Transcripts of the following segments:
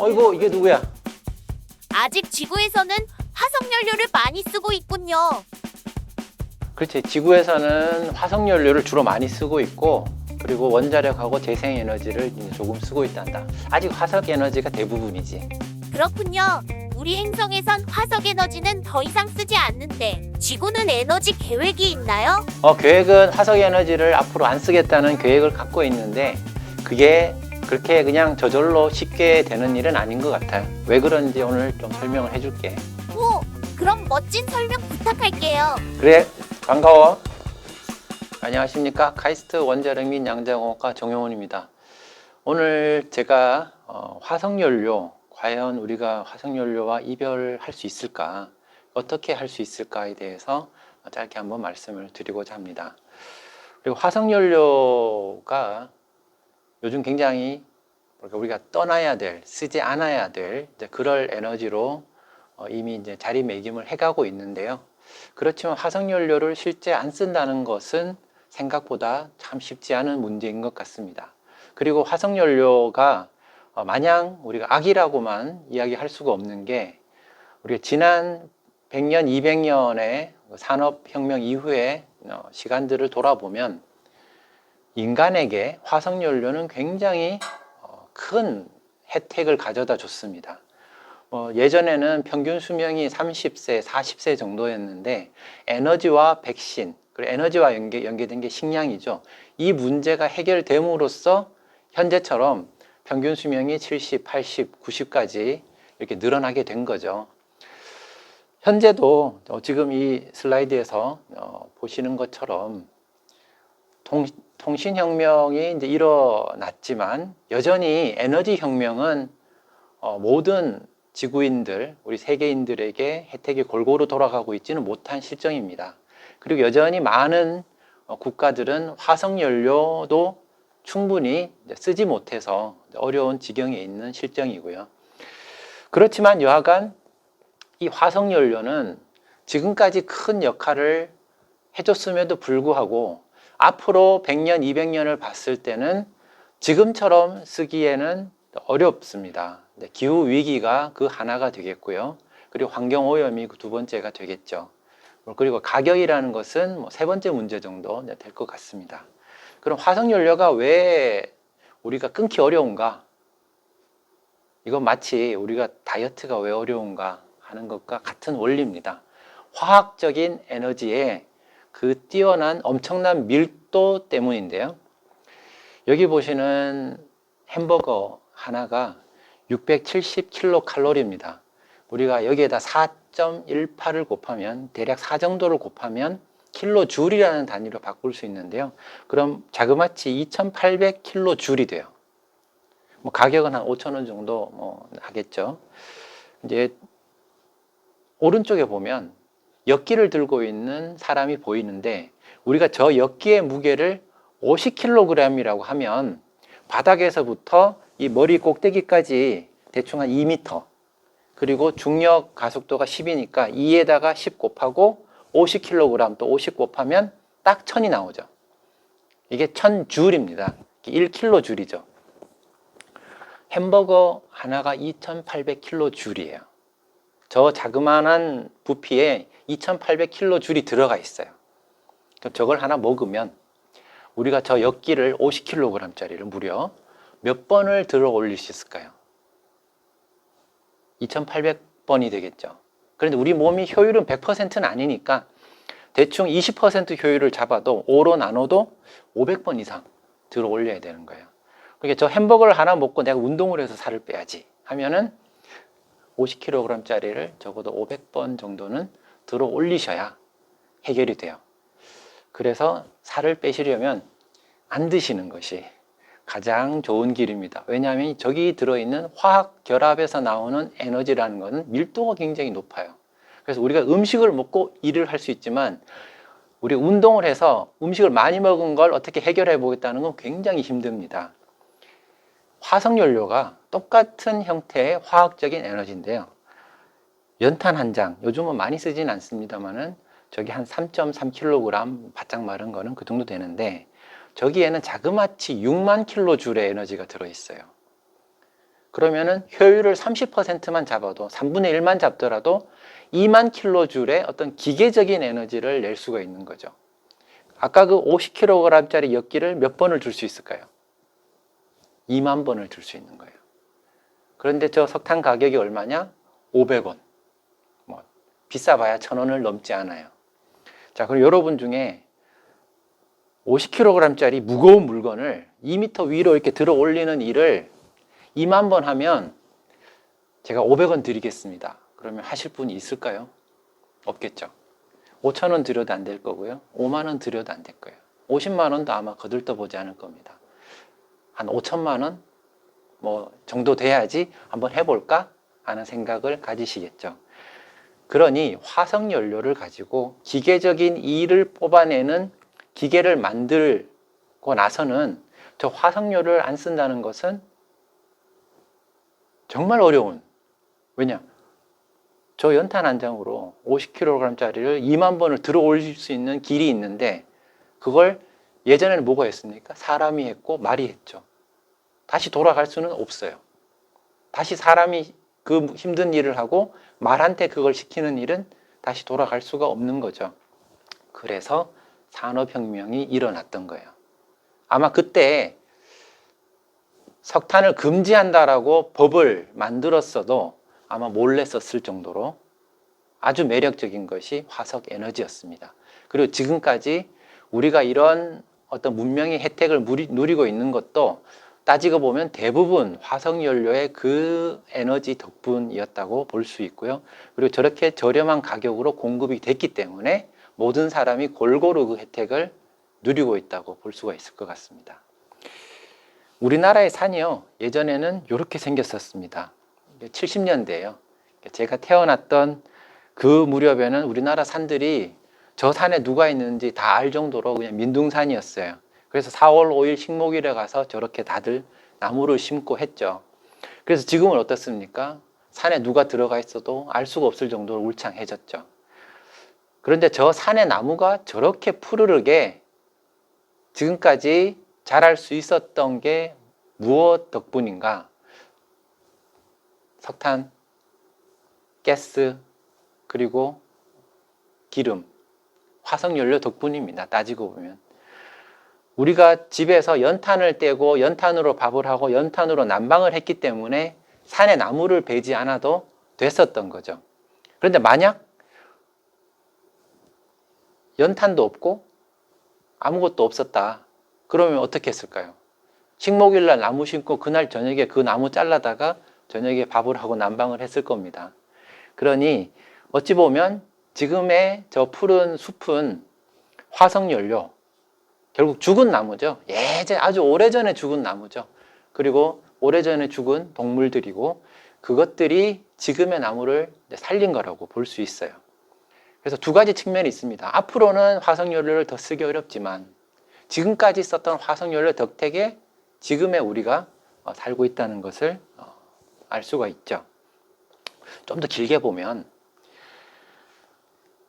어이구, 이게 누구야? 아직 지구에서는 화석연료를 많이 쓰고 있군요. 그렇지. 지구에서는 화석연료를 주로 많이 쓰고 있고, 그리고 원자력하고 재생에너지를 이제 조금 쓰고 있단다. 아직 화석에너지가 대부분이지. 그렇군요. 우리 행성에선 화석에너지는 더 이상 쓰지 않는데 지구는 에너지 계획이 있나요? 계획은 화석에너지를 앞으로 안 쓰겠다는 계획을 갖고 있는데, 그게 그렇게 그냥 저절로 쉽게 되는 일은 아닌 것 같아요. 왜 그런지 오늘 좀 설명을 해줄게. 오, 그럼 멋진 설명 부탁할게요. 그래, 반가워. 안녕하십니까. 카이스트 원자력 및 양자공학과 정용훈입니다. 오늘 제가 화석연료, 과연 우리가 화석연료와 이별할 수 있을까, 어떻게 할 수 있을까에 대해서 짧게 한번 말씀을 드리고자 합니다. 그리고 화석연료가 요즘 굉장히 우리가 떠나야 될, 쓰지 않아야 될 그럴 에너지로 이미 이제 자리매김을 해가고 있는데요. 그렇지만 화석연료를 실제 안 쓴다는 것은 생각보다 참 쉽지 않은 문제인 것 같습니다. 그리고 화석연료가 마냥 우리가 악이라고만 이야기할 수가 없는 게, 우리가 지난 100년, 200년의 산업혁명 이후의 시간들을 돌아보면 인간에게 화석연료는 굉장히 큰 혜택을 가져다 줬습니다. 예전에는 평균 수명이 30세, 40세 정도였는데, 에너지와 백신, 그리고 에너지와 연계된 게 식량이죠. 이 문제가 해결됨으로써 현재처럼 평균 수명이 70, 80, 90까지 이렇게 늘어나게 된 거죠. 현재도 지금 이 슬라이드에서 보시는 것처럼 통신혁명이 이제 일어났지만, 여전히 에너지 혁명은 모든 지구인들, 우리 세계인들에게 혜택이 골고루 돌아가고 있지는 못한 실정입니다. 그리고 여전히 많은 국가들은 화석연료도 충분히 쓰지 못해서 어려운 지경에 있는 실정이고요. 그렇지만 여하간 이 화석연료는 지금까지 큰 역할을 해줬음에도 불구하고 앞으로 100년, 200년을 봤을 때는 지금처럼 쓰기에는 어렵습니다. 기후위기가 그 하나가 되겠고요. 그리고 환경오염이 그 두 번째가 되겠죠. 그리고 가격이라는 것은 세 번째 문제 정도 될 것 같습니다. 그럼 화석연료가 왜 우리가 끊기 어려운가? 이건 마치 우리가 다이어트가 왜 어려운가 하는 것과 같은 원리입니다. 화학적인 에너지의 그 뛰어난 엄청난 밀도 때문인데요. 여기 보시는 햄버거 하나가 670kcal입니다. 우리가 여기에다 4.18을 곱하면, 대략 4 정도를 곱하면 킬로줄이라는 단위로 바꿀 수 있는데요. 그럼 자그마치 2800kj이 돼요. 가격은 한 5,000원 정도 하겠죠. 이제 오른쪽에 보면 엿기를 들고 있는 사람이 보이는데, 우리가 저 엿기의 무게를 50kg이라고 하면 바닥에서부터 이 머리 꼭대기까지 대충 한 2m, 그리고 중력 가속도가 10이니까 2에다가 10 곱하고 50kg, 또 50 곱하면 딱 1000이 나오죠. 이게 1000줄입니다. 1kg이죠. 햄버거 하나가 2800kg이에요. 저 자그마한 부피에 2800kg이 들어가 있어요. 그럼 저걸 하나 먹으면 우리가 저 엿기를 50kg짜리를 무려 몇 번을 들어 올릴 수 있을까요? 2800번이 되겠죠. 그런데 우리 몸이 효율은 100%는 아니니까 대충 20% 효율을 잡아도 5로 나눠도 500번 이상 들어 올려야 되는 거예요. 그러니까 저 햄버거를 하나 먹고 내가 운동을 해서 살을 빼야지 하면은 50kg짜리를 적어도 500번 정도는 들어 올리셔야 해결이 돼요. 그래서 살을 빼시려면 안 드시는 것이 가장 좋은 길입니다. 왜냐하면 저기 들어있는 화학 결합에서 나오는 에너지라는 것은 밀도가 굉장히 높아요. 그래서 우리가 음식을 먹고 일을 할 수 있지만, 우리 운동을 해서 음식을 많이 먹은 걸 어떻게 해결해 보겠다는 건 굉장히 힘듭니다. 화석연료가 똑같은 형태의 화학적인 에너지인데요. 연탄 한 장, 요즘은 많이 쓰진 않습니다만은 저기 한 3.3kg 바짝 마른 거는 그 정도 되는데, 저기에는 자그마치 6만 킬로줄의 에너지가 들어있어요. 그러면은 효율을 30%만 잡아도 3분의 1만 잡더라도 2만 킬로줄의 어떤 기계적인 에너지를 낼 수가 있는 거죠. 아까 그 50kg짜리 엿기를 몇 번을 줄 수 있을까요? 2만 번을 줄 수 있는 거예요. 그런데 저 석탄 가격이 얼마냐? 500원. 뭐 비싸봐야 1,000원을 넘지 않아요. 자, 그럼 여러분 중에 50kg짜리 무거운 물건을 2m 위로 이렇게 들어 올리는 일을 2만 번 하면 제가 500원 드리겠습니다. 그러면 하실 분이 있을까요? 없겠죠. 5,000원 드려도 안 될 거고요. 5만 원 드려도 안 될 거예요. 50만 원도 아마 거들떠 보지 않을 겁니다. 한 5천만 원 뭐 정도 돼야지 한번 해볼까 하는 생각을 가지시겠죠. 그러니 화석 연료를 가지고 기계적인 일을 뽑아내는 기계를 만들고 나서는 저 화석 연료를 안 쓴다는 것은 정말 어려운, 왜냐? 저 연탄 한 장으로 50kg짜리를 2만 번을 들어 올릴 수 있는 길이 있는데 그걸 예전에는 뭐가 했습니까? 사람이 했고 말이 했죠. 다시 돌아갈 수는 없어요. 다시 사람이 그 힘든 일을 하고 말한테 그걸 시키는 일은 다시 돌아갈 수가 없는 거죠. 그래서 산업혁명이 일어났던 거예요. 아마 그때 석탄을 금지한다라고 법을 만들었어도 아마 몰래 썼을 정도로 아주 매력적인 것이 화석 에너지였습니다. 그리고 지금까지 우리가 이런 어떤 문명의 혜택을 누리고 있는 것도 따지고 보면 대부분 화석 연료의 그 에너지 덕분이었다고 볼 수 있고요. 그리고 저렇게 저렴한 가격으로 공급이 됐기 때문에 모든 사람이 골고루 그 혜택을 누리고 있다고 볼 수가 있을 것 같습니다. 우리나라의 산이요, 예전에는 이렇게 생겼었습니다. 70년대예요. 제가 태어났던 그 무렵에는 우리나라 산들이 저 산에 누가 있는지 다 알 정도로 그냥 민둥산이었어요. 그래서 4월 5일 식목일에 가서 저렇게 다들 나무를 심고 했죠. 그래서 지금은 어떻습니까? 산에 누가 들어가 있어도 알 수가 없을 정도로 울창해졌죠. 그런데 저 산의 나무가 저렇게 푸르르게 지금까지 자랄 수 있었던 게 무엇 덕분인가? 석탄, 가스, 그리고 기름, 화석연료 덕분입니다. 따지고 보면. 우리가 집에서 연탄을 떼고 연탄으로 밥을 하고 연탄으로 난방을 했기 때문에 산에 나무를 베지 않아도 됐었던 거죠. 그런데 만약 연탄도 없고 아무것도 없었다. 그러면 어떻게 했을까요? 식목일날 나무 심고 그날 저녁에 그 나무 잘라다가 저녁에 밥을 하고 난방을 했을 겁니다. 그러니 어찌 보면 지금의 저 푸른 숲은 화석연료, 결국 죽은 나무죠. 아주 오래전에 죽은 나무죠. 그리고 오래전에 죽은 동물들이고 그것들이 지금의 나무를 살린 거라고 볼 수 있어요. 그래서 두 가지 측면이 있습니다. 앞으로는 화석연료를 더 쓰기 어렵지만 지금까지 썼던 화석연료 덕택에 지금의 우리가 살고 있다는 것을 알 수가 있죠. 좀 더 길게 보면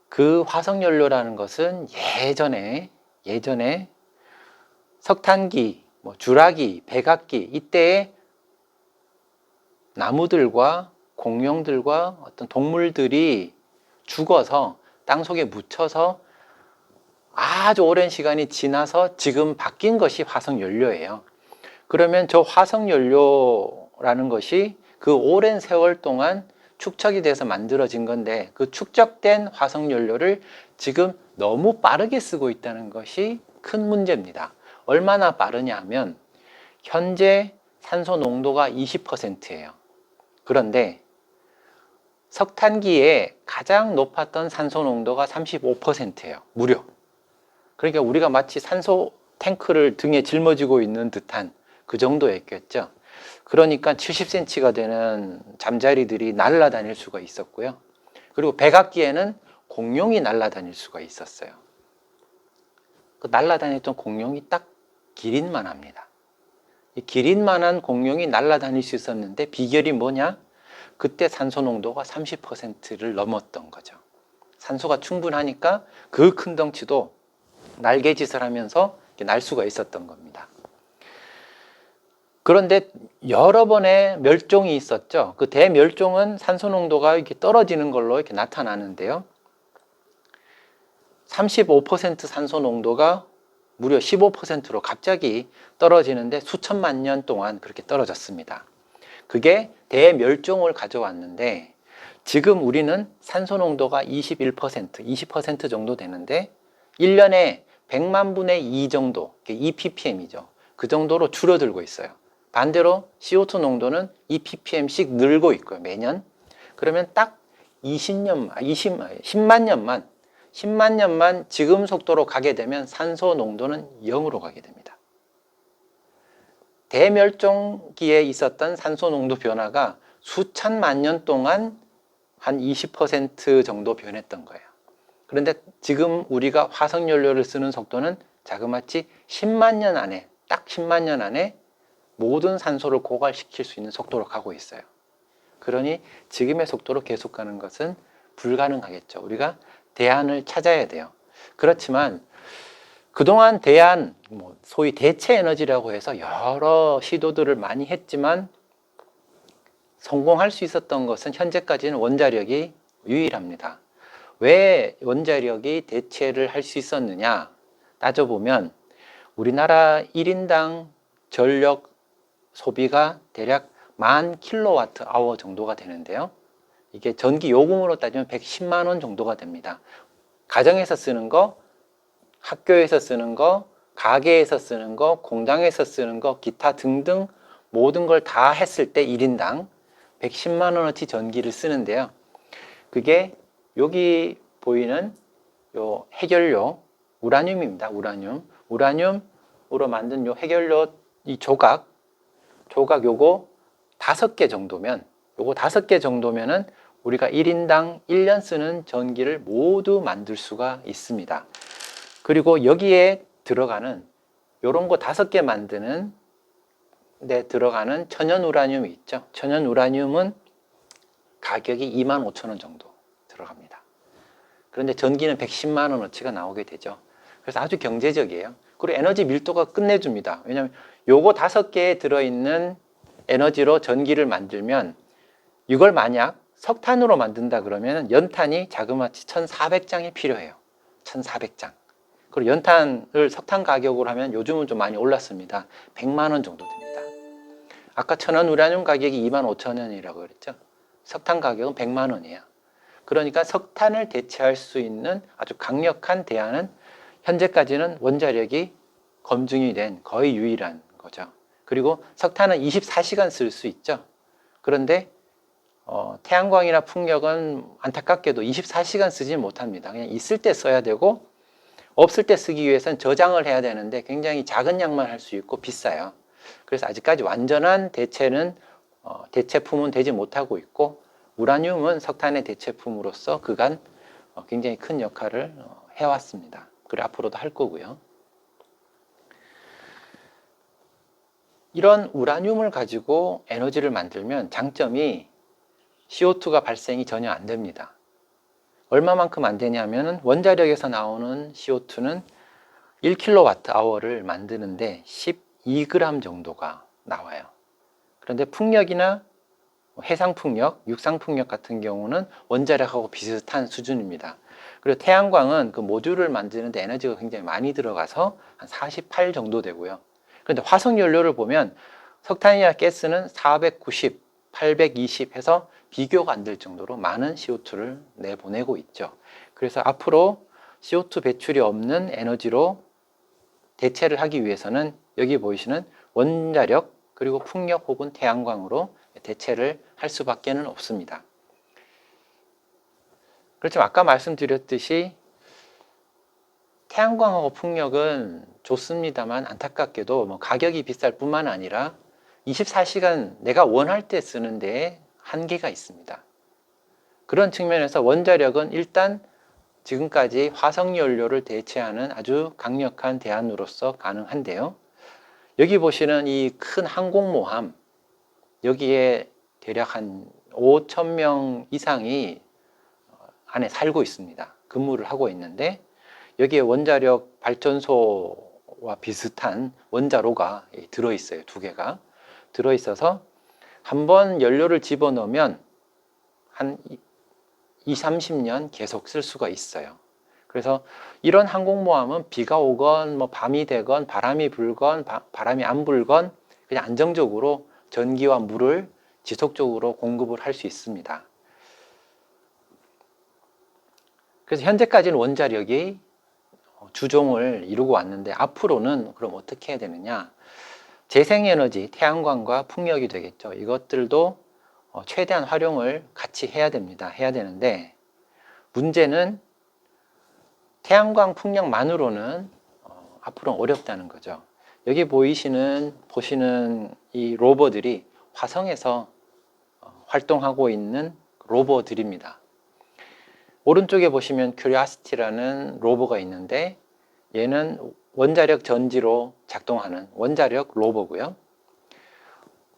그 화석연료라는 것은 예전에 석탄기, 주라기, 백악기 이때의 나무들과 공룡들과 어떤 동물들이 죽어서 땅속에 묻혀서 아주 오랜 시간이 지나서 지금 바뀐 것이 화석연료예요. 그러면 저 화석연료라는 것이 그 오랜 세월 동안 축적이 돼서 만들어진 건데 그 축적된 화석연료를 지금 너무 빠르게 쓰고 있다는 것이 큰 문제입니다. 얼마나 빠르냐 하면 현재 산소 농도가 20%예요. 그런데 석탄기에 가장 높았던 산소 농도가 35%예요. 무려. 그러니까 우리가 마치 산소 탱크를 등에 짊어지고 있는 듯한 그 정도였겠죠. 그러니까 70cm가 되는 잠자리들이 날아다닐 수가 있었고요. 그리고 백악기에는 공룡이 날아다닐 수가 있었어요. 그 날아다녔던 공룡이 딱 기린만 합니다. 이 기린만한 공룡이 날아다닐 수 있었는데 비결이 뭐냐? 그때 산소 농도가 30%를 넘었던 거죠. 산소가 충분하니까 그 큰 덩치도 날개짓을 하면서 날 수가 있었던 겁니다. 그런데 여러 번의 멸종이 있었죠. 그 대멸종은 산소 농도가 이렇게 떨어지는 걸로 이렇게 나타나는데요. 35% 산소 농도가 무려 15%로 갑자기 떨어지는데 수천만 년 동안 그렇게 떨어졌습니다. 그게 대멸종을 가져왔는데 지금 우리는 산소 농도가 21%, 20% 정도 되는데 1년에 100만 분의 2 정도, 2ppm이죠. 그 정도로 줄어들고 있어요. 반대로 CO2 농도는 2ppm씩 늘고 있고요, 매년. 그러면 딱 10만 년만 지금 속도로 가게 되면 산소 농도는 0으로 가게 됩니다. 대멸종기에 있었던 산소 농도 변화가 수천만 년 동안 한 20% 정도 변했던 거예요. 그런데 지금 우리가 화석연료를 쓰는 속도는 자그마치 10만 년 안에, 딱 10만 년 안에 모든 산소를 고갈시킬 수 있는 속도로 가고 있어요. 그러니 지금의 속도로 계속 가는 것은 불가능하겠죠. 우리가 대안을 찾아야 돼요. 그렇지만 그동안 대안, 소위 대체 에너지라고 해서 여러 시도들을 많이 했지만 성공할 수 있었던 것은 현재까지는 원자력이 유일합니다. 왜 원자력이 대체를 할 수 있었느냐 따져보면 우리나라 1인당 전력 소비가 대략 10,000kWh 정도가 되는데요. 이게 전기 요금으로 따지면 110만 원 정도가 됩니다. 가정에서 쓰는 거, 학교에서 쓰는 거, 가게에서 쓰는 거, 공장에서 쓰는 거, 기타 등등 모든 걸 다 했을 때 1인당 110만 원어치 전기를 쓰는데요. 그게 여기 보이는 요 해결료 우라늄입니다. 우라늄으로 만든 요 해결료 이 조각 요거 5개 정도면 요거 5개 정도면은 우리가 1인당 1년 쓰는 전기를 모두 만들 수가 있습니다. 그리고 여기에 들어가는 요런 거 5개 만드는 데 들어가는 천연 우라늄이 있죠. 천연 우라늄은 가격이 25,000원 정도 들어갑니다. 그런데 전기는 110만 원어치가 나오게 되죠. 그래서 아주 경제적이에요. 그리고 에너지 밀도가 끝내줍니다. 왜냐하면 요거 5개에 들어있는 에너지로 전기를 만들면 이걸 만약 석탄으로 만든다 그러면 연탄이 자그마치 1,400장이 필요해요. 1,400장. 그리고 연탄을 석탄 가격으로 하면 요즘은 좀 많이 올랐습니다. 100만 원 정도 됩니다. 아까 천연 우라늄 가격이 25,000원이라고 그랬죠. 석탄 가격은 100만 원이에요. 그러니까 석탄을 대체할 수 있는 아주 강력한 대안은 현재까지는 원자력이 검증이 된 거의 유일한 거죠. 그리고 석탄은 24시간 쓸 수 있죠. 그런데 태양광이나 풍력은 안타깝게도 24시간 쓰지 못합니다. 그냥 있을 때 써야 되고 없을 때 쓰기 위해서는 저장을 해야 되는데 굉장히 작은 양만 할 수 있고 비싸요. 그래서 아직까지 완전한 대체품은 되지 못하고 있고 우라늄은 석탄의 대체품으로서 그간 굉장히 큰 역할을 해왔습니다. 그리고 앞으로도 할 거고요. 이런 우라늄을 가지고 에너지를 만들면 장점이 CO2가 발생이 전혀 안 됩니다. 얼마만큼 안 되냐면 원자력에서 나오는 CO2는 1kWh를 만드는데 12g 정도가 나와요. 그런데 풍력이나 해상풍력, 육상풍력 같은 경우는 원자력하고 비슷한 수준입니다. 그리고 태양광은 그 모듈을 만드는데 에너지가 굉장히 많이 들어가서 한 48 정도 되고요. 그런데 화석연료를 보면 석탄이나 가스는 490, 820 해서 비교가 안 될 정도로 많은 CO2를 내보내고 있죠. 그래서 앞으로 CO2 배출이 없는 에너지로 대체를 하기 위해서는 여기 보이시는 원자력 그리고 풍력 혹은 태양광으로 대체를 할 수밖에는 없습니다. 그렇지만 아까 말씀드렸듯이 태양광하고 풍력은 좋습니다만 안타깝게도 가격이 비쌀 뿐만 아니라 24시간 내가 원할 때 쓰는 데에 한계가 있습니다. 그런 측면에서 원자력은 일단 지금까지 화석연료를 대체하는 아주 강력한 대안으로서 가능한데요. 여기 보시는 이 큰 항공모함, 여기에 대략 한 5,000명 이상이 안에 살고 있습니다. 근무를 하고 있는데 여기에 원자력 발전소와 비슷한 원자로가 들어있어요. 2개가. 들어있어서 한번 연료를 집어넣으면 한 2, 30년 계속 쓸 수가 있어요. 그래서 이런 항공모함은 비가 오건 뭐 밤이 되건 바람이 불건 바람이 안 불건 그냥 안정적으로 전기와 물을 지속적으로 공급을 할 수 있습니다. 그래서 현재까지는 원자력이 주종을 이루고 왔는데 앞으로는 그럼 어떻게 해야 되느냐? 재생에너지, 태양광과 풍력이 되겠죠. 이것들도 최대한 활용을 같이 해야 됩니다. 해야 되는데 문제는 태양광, 풍력만으로는 앞으로는 어렵다는 거죠. 여기 보시는 이 로버들이 화성에서 활동하고 있는 로버들입니다. 오른쪽에 보시면 큐리오시티라는 로버가 있는데 얘는 원자력 전지로 작동하는 원자력 로버고요.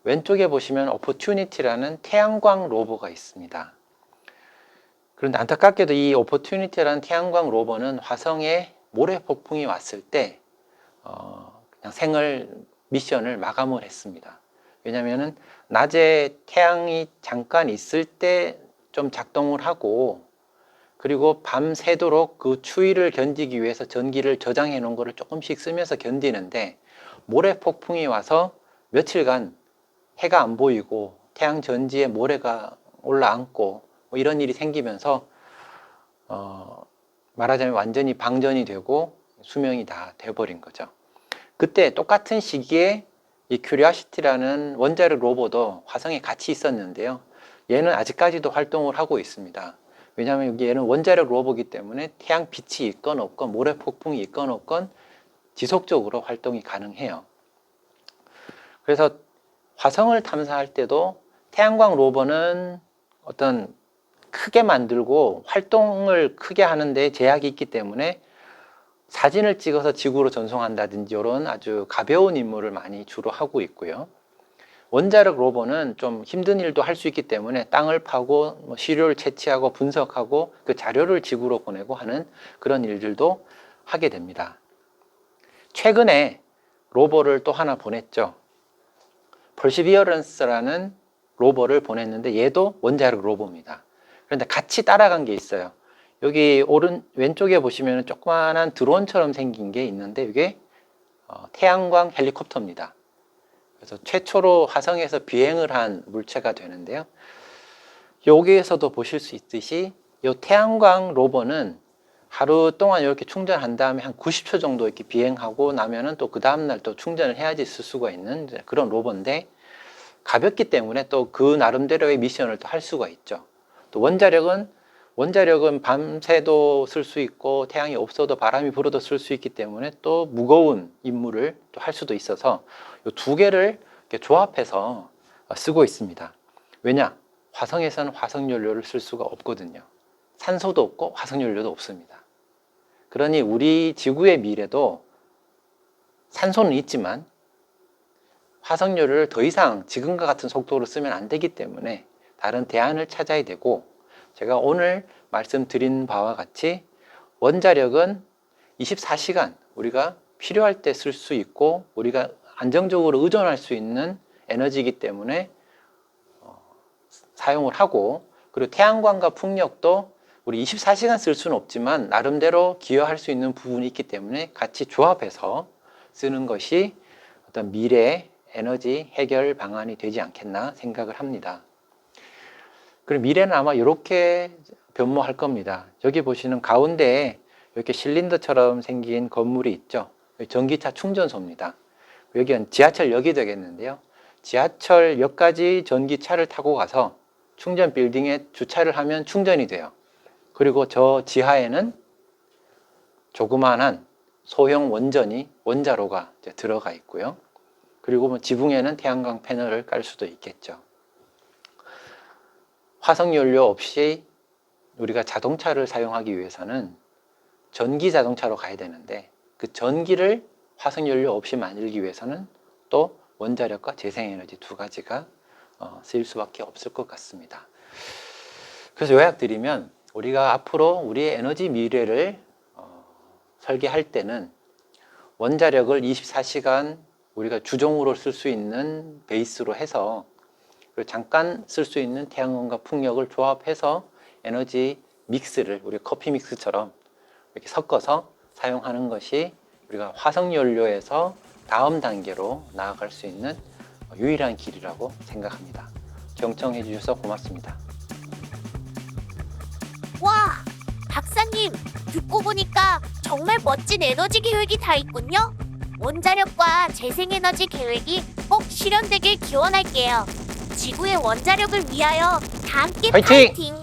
왼쪽에 보시면 오퍼튜니티라는 태양광 로버가 있습니다. 그런데 안타깝게도 이 오퍼튜니티라는 태양광 로버는 화성에 모래 폭풍이 왔을 때 그냥 생을 미션을 마감을 했습니다. 왜냐하면 낮에 태양이 잠깐 있을 때 좀 작동을 하고 그리고 밤새도록 그 추위를 견디기 위해서 전기를 저장해 놓은 거를 조금씩 쓰면서 견디는데 모래 폭풍이 와서 며칠간 해가 안 보이고 태양 전지에 모래가 올라앉고 뭐 이런 일이 생기면서 말하자면 완전히 방전이 되고 수명이 다 돼버린 거죠. 그때 똑같은 시기에 이 큐리오시티라는 원자력 로버도 화성에 같이 있었는데요. 얘는 아직까지도 활동을 하고 있습니다. 왜냐하면 얘는 원자력 로버이기 때문에 태양 빛이 있건 없건 모래 폭풍이 있건 없건 지속적으로 활동이 가능해요. 그래서 화성을 탐사할 때도 태양광 로버는 어떤 크게 만들고 활동을 크게 하는데 제약이 있기 때문에 사진을 찍어서 지구로 전송한다든지 이런 아주 가벼운 임무를 많이 주로 하고 있고요. 원자력 로버는 좀 힘든 일도 할 수 있기 때문에 땅을 파고 뭐 시료를 채취하고 분석하고 그 자료를 지구로 보내고 하는 그런 일들도 하게 됩니다. 최근에 로버를 또 하나 보냈죠. 퍼시비어런스라는 로버를 보냈는데 얘도 원자력 로버입니다. 그런데 같이 따라간 게 있어요. 여기 왼쪽에 보시면 조그만한 드론처럼 생긴 게 있는데 이게 태양광 헬리콥터입니다. 그래서 최초로 화성에서 비행을 한 물체가 되는데요. 여기에서도 보실 수 있듯이 이 태양광 로버는 하루 동안 이렇게 충전한 다음에 한 90초 정도 이렇게 비행하고 나면은 또 그 다음날 또 충전을 해야지 쓸 수가 있는 그런 로버인데 가볍기 때문에 또 그 나름대로의 미션을 또 할 수가 있죠. 또 원자력은 밤새도 쓸 수 있고 태양이 없어도 바람이 불어도 쓸 수 있기 때문에 또 무거운 임무를 또 할 수도 있어서 이 두 개를 이렇게 조합해서 쓰고 있습니다. 왜냐? 화성에서는 화석연료를 쓸 수가 없거든요. 산소도 없고 화석연료도 없습니다. 그러니 우리 지구의 미래도 산소는 있지만 화석연료를 더 이상 지금과 같은 속도로 쓰면 안 되기 때문에 다른 대안을 찾아야 되고 제가 오늘 말씀드린 바와 같이 원자력은 24시간 우리가 필요할 때 쓸 수 있고 우리가 안정적으로 의존할 수 있는 에너지이기 때문에 사용을 하고 그리고 태양광과 풍력도 우리 24시간 쓸 수는 없지만 나름대로 기여할 수 있는 부분이 있기 때문에 같이 조합해서 쓰는 것이 어떤 미래의 에너지 해결 방안이 되지 않겠나 생각을 합니다. 그리고 미래는 아마 이렇게 변모할 겁니다. 여기 보시는 가운데에 이렇게 실린더처럼 생긴 건물이 있죠. 전기차 충전소입니다. 여기는 지하철역이 되겠는데요. 지하철역까지 전기차를 타고 가서 충전 빌딩에 주차를 하면 충전이 돼요. 그리고 저 지하에는 조그만한 소형 원자로가 들어가 있고요. 그리고 뭐 지붕에는 태양광 패널을 깔 수도 있겠죠. 화석연료 없이 우리가 자동차를 사용하기 위해서는 전기 자동차로 가야 되는데 그 전기를 화석연료 없이 만들기 위해서는 또 원자력과 재생에너지 두 가지가 쓰일 수밖에 없을 것 같습니다. 그래서 요약드리면 우리가 앞으로 우리의 에너지 미래를 설계할 때는 원자력을 24시간 우리가 주종으로 쓸 수 있는 베이스로 해서 그리고 잠깐 쓸 수 있는 태양광과 풍력을 조합해서 에너지 믹스를 우리 커피 믹스처럼 이렇게 섞어서 사용하는 것이 우리가 화석 연료에서 다음 단계로 나아갈 수 있는 유일한 길이라고 생각합니다. 경청해 주셔서 고맙습니다. 와, 박사님, 듣고 보니까 정말 멋진 에너지 계획이 다 있군요. 원자력과 재생에너지 계획이 꼭 실현되길 기원할게요. 지구의 원자력을 위하여 다 함께 화이팅! 파이팅!